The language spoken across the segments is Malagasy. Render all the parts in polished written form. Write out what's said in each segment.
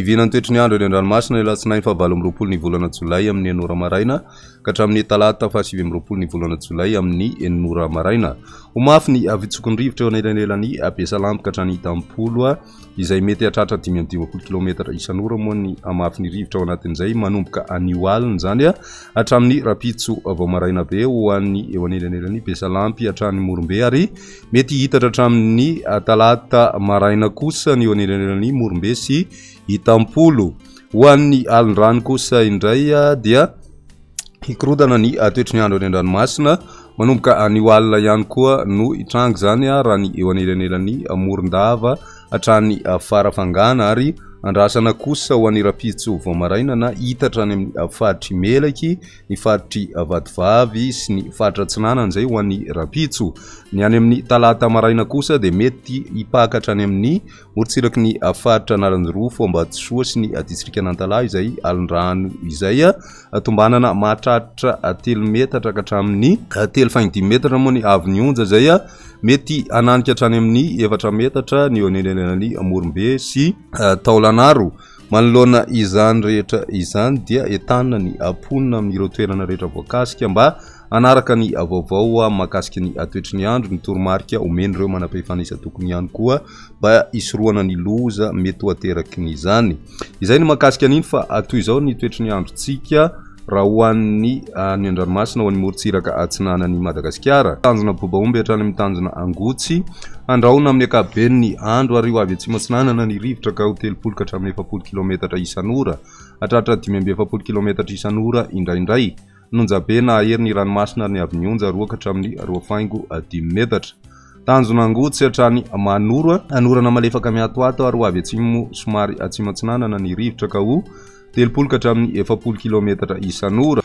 Ivinany toetry ny andro eny an-dranomasina latsinainy fahavalo amby roapolo ny volana Jolay amin'ny enora maraina ka hatramin'ny talata fahasivy amby roapolo ny volana Jolay amin'ny enora maraina. Omafy ny avitsokony rivotra eo anelanelan'ny Besalampi ka hatrany Itampolo izay mety hatratra 520 km isan'ora moa ny amafy ny rivotra ao anatin'izay manomboka anio alina zany hatramin'ny rapitso vao maraina be ho an'ny eo anelanelan'ny Besalampi hatrany Morombe ary mety hitatra hatramin'ny talata maraina kosa ny eo anelanelan'ny Morombe sy Itampolo. Ho an'ny alin-drano kosa indray dia hikorodana ny toetry ny andro eny an-dranomasina manomboka anio alina ihany koa no hitrango zany raha ny eo anelanelan'ny Morondava hatrany Farafangana ary andrasana kosa ho an'ny rapitso vao maraina na hitatra any amin'ny faritry Melaky, ny faritry Vatovavy sy ny faritra Atsinanana izay ho an'ny rapitso. Ny any amin'ny talata maraina kosa dia mety hipakatra any amin'ny morotsiraky ny faritra Analanjorofo, Ambatsoa sy ny distrika Nantalahy izay alin-drano izay tombanana mahatratra 3 metatra ka hatramin'ny 3.5 metatra moa ny avy onja izay mety ananika hatrany amin'ny 4 metatra ny eo anelanelan'ny Morombe sy Taolanaro. Manoloana izany rehetra izany dia entanina ny amponina amin'ireo toerana rehetra voakasika mba anaraka ny vaovao mahakasika ny toetry ny andro, ny toromarika omen'ireo manam-pahefana tokony ihany koa mba hisorohana ny loza mety ho ateraky izany. Izay ny mahakasika an'iny fa toy izao ny toetry ny androntsika raha ho an'ny any an-dranomasina ho an'ny morotsiraka atsinanan'i Madagasikara. Tanjona Bobaomby hatrany amin'ny tanjona Angotsy andrahona amin'ny akaben'ny andro ary ho avy atsimo atsinanana ny rivotra ka ho 30 ka hatramin'ny 70 km isan'ora hatratra 570 km isan'ora indraindray. Nonjabe na ahery ny ranomasina ary ny avy onja 2 ka hatramin'ny 2.5 metatra. Tanjona Angotsy hatrany Manoro anorana malefaka miatoato ary ho avy atsimo somary atsimo atsinanana ny rivotra ka ho 30 ka hatramin'ny 70 km isan'ora.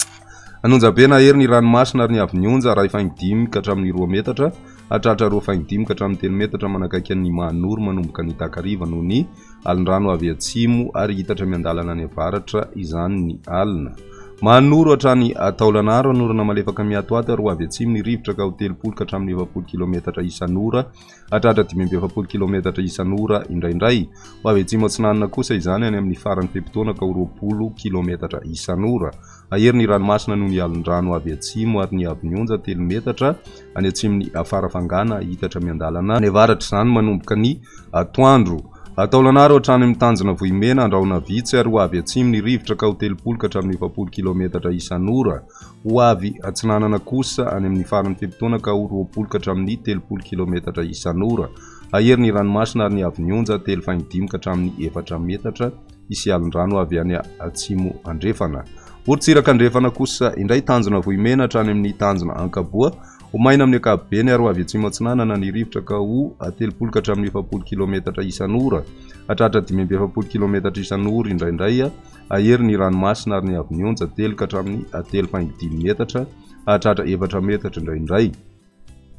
Anonjabe na ahery ny ranomasina ary ny avy onja 2.5 ka hatramin'ny 2 metatra hatratra 2.5 ka hatramin'ny 3 metatra manakaiky ny Manoro manomboka ny Takariva noho ny alin-drano avy atsimo ary hitatra miandalana ny avaratra izany ny alina. Manoro hatrany Taolanaro anorana malefaka miatoato ary ho avy atsimo ny rivotra ka ho 30 ka hatramin'ny 70 km isan'ora hatratra 570 km isan'ora indraindray. Ho avy atsimo atsinanana kosa izany any amin'ny farany fempotoana ka ho 20 km isan'ora. Ahery ny ranomasina noho ny alin-drano avy atsimo ary ny avy onja 3 metatra any atsimony Farafangana hitatra miandalana ny avaratra izany manomboka ny atoandro. Taolanaro hatrany amin'ny tanjona Vohimena andrahona vitsy ary ho avy atsimo ny rivotra ka ho 30 ka hatramin'ny 70 km isan'ora. Ho avy atsinanana kosa any amin'ny farany fempotoana ka ho 20 ka hatramin'ny 30 km isan'ora. Ahery ny ranomasina ary ny avy onja 3.5 ka hatramin'ny 4 metatra isy alin-drano avy any atsimo andrefana. Morotsiraka andrefana kosa indray tanjona Vohimena hatrany amin'ny tanjona Ankaboa ho maina amin'ny akabeny ary ho avy atsimo atsinanana ny rivotra ka ho 30 ka hatramin'ny 70 km isan'ora hatratra 570 km isan'ora indraindray. Ahery ny ranomasina ary ny avy onja 3 ka hatramin'ny 3.5 metatra hatratra 4 metatra indraindray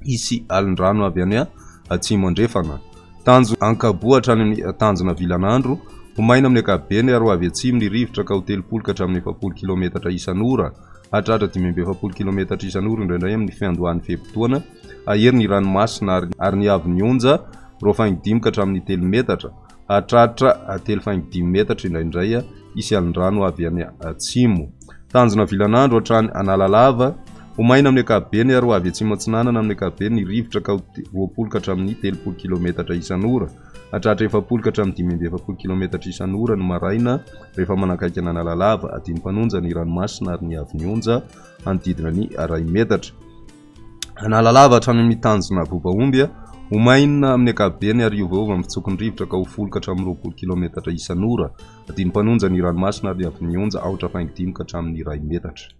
isy alin-drano avy any atsimo andrefana. Tanjona Ankaboa hatrany amin'ny tanjona Vilanandro ho maina amin'ny akabeny ary ho avy atsimo ny rivotra ka ho 30 ka hatramin'ny 70 km isan'ora hatratra 570 km isan'ora indraindray amin'ny fiandohan'ny fempotoana. Ahery ny ranomasina ary ny avy onja 2.5 ka hatramin'ny 3 metatra hatratra 3.5 metatra indraindray isy alin-drano avy any atsimo. Tanjona Vilanandro hatrany Analalava ho maina amin'ny akabeny ary ho avy atsimo atsinanana amin'ny akabeny ny rivotra ka ho 20 ka hatramin'ny 30 km isan'ora hatratra 70 ka hatramin'ny 570 km isan'ora ny maraina rehefa manakaiky ny Analalava adiny mpanonja ny ranomasina ary ny avy onja anodidina ny 2 metatra. Analalava hatrany amin'ny tanjona Bobaomby ho maina amin'ny akabeny ary iovaova amin'ny fitsokony rivotra ka ho 10 ka hatramin'ny 20 km isan'ora adiny mpanonja ny ranomasina ary ny avy onja 4.5 ka hatramin'ny 2 metatra.